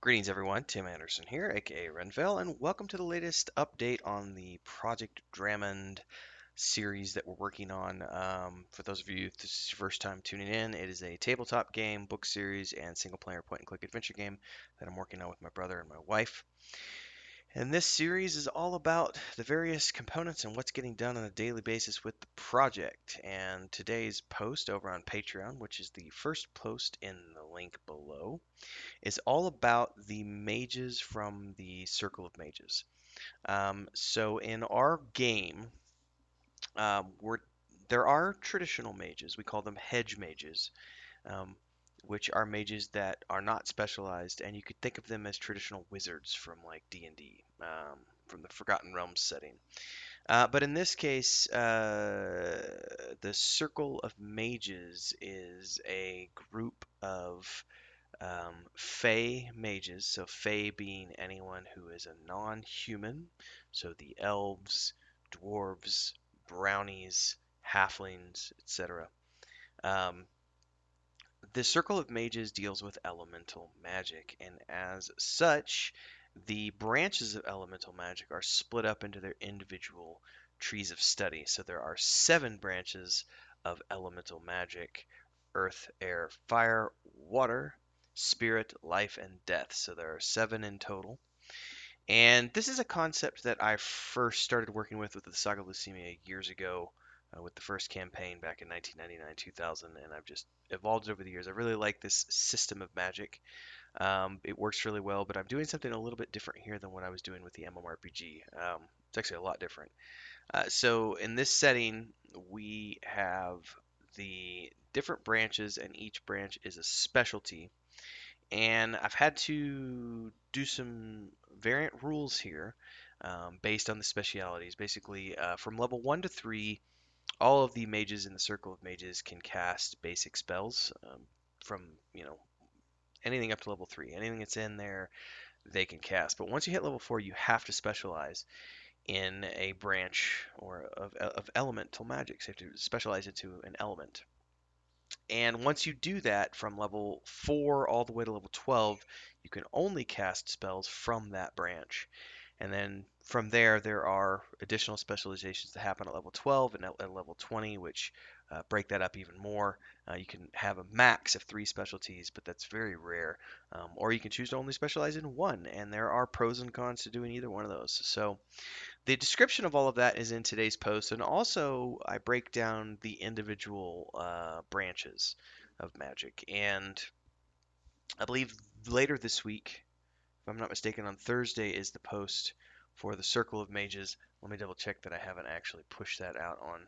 Greetings everyone, Tim Anderson here, aka Renfell, and welcome to the latest update on the Project Dramond series that we're working on. For those of you, if this is your first time tuning in, it is a tabletop game, book series, and single player point and click adventure game that I'm working on with my brother and my wife. And this series is all about the various components and what's getting done on a daily basis with the project. And today's post over on Patreon, which is the first post in the link below, is all about the mages from the Circle of Mages. So in our game, we're there are traditional mages. We call them hedge mages, um, which are mages that are not specialized, and you could think of them as traditional wizards from like D&D, from the Forgotten Realms setting. But in this case, the Circle of Mages is a group of Fey mages, so Fey being anyone who is a non-human, so the elves, dwarves, brownies, halflings, etc. Um, the Circle of Mages deals with elemental magic, and as such, the branches of elemental magic are split up into their individual trees of study. So there are 7 branches of elemental magic: earth, air, fire, water, spirit, life, and death. So there are 7 in total. And this is a concept that I first started working with the Saga of Leucemia years ago, with the first campaign back in 1999, 2000, and I've just evolved it over the years. I really like this system of magic. It works really well, but I'm doing something a little bit different here than what I was doing with the MMORPG. It's actually a lot different. So in this setting, we have the different branches, and each branch is a specialty. And I've had to do some variant rules here, based on the specialities. Basically, from level 1 to 3, all of the mages in the Circle of Mages can cast basic spells, from, anything up to level 3. Anything that's in there, they can cast. But once you hit level 4, you have to specialize in a branch or of elemental magic. So you have to specialize into an element. And once you do that from level 4 all the way to level 12, you can only cast spells from that branch. And then from there, there are additional specializations that happen at level 12 and at level 20, which break that up even more. You can have a max of 3 specialties, but that's very rare. Or you can choose to only specialize in one, and there are pros and cons to doing either one of those. So the description of all of that is in today's post, and also I break down the individual branches of magic. And I believe later this week, if I'm not mistaken, on Thursday is the post for the Circle of Mages. Let me double check that I haven't actually pushed that out on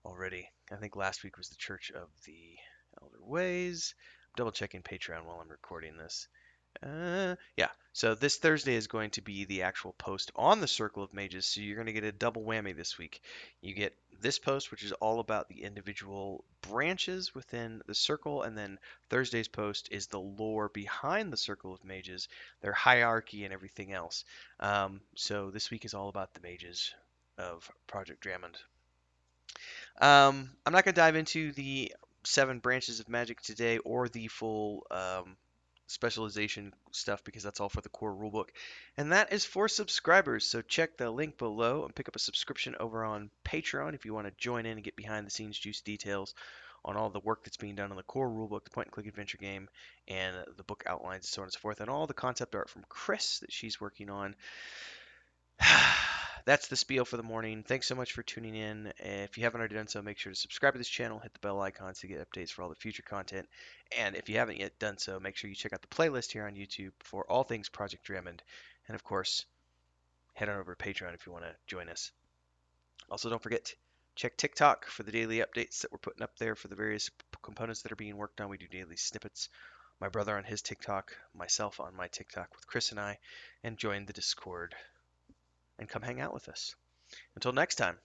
already. I think last week was the Church of the Elder Ways. I'm double checking Patreon while I'm recording this. Yeah. So this Thursday is going to be the actual post on the Circle of Mages. So you're going to get a double whammy this week. You get this post, which is all about the individual branches within the circle, and then Thursday's post is the lore behind the Circle of Mages, their hierarchy, and everything else. So this week is all about the mages of Project Dramond. I'm not going to dive into the 7 branches of magic today or the full specialization stuff because that's all for the core rulebook. And that is for subscribers. So check the link below and pick up a subscription over on Patreon if you want to join in and get behind the scenes juice details on all the work that's being done on the core rulebook, the point and click adventure game, and the book outlines, and so on and so forth, and all the concept art from Chris that she's working on. That's the spiel for the morning. Thanks so much for tuning in. If you haven't already done so, make sure to subscribe to this channel, hit the bell icon to get updates for all the future content. And if you haven't yet done so, make sure you check out the playlist here on YouTube for all things Project Dramond. And of course, head on over to Patreon if you want to join us. Also, don't forget to check TikTok for the daily updates that we're putting up there for the various components that are being worked on. We do daily snippets. My brother on his TikTok, myself on my TikTok with Chris and I, and join the Discord and come hang out with us. Until next time.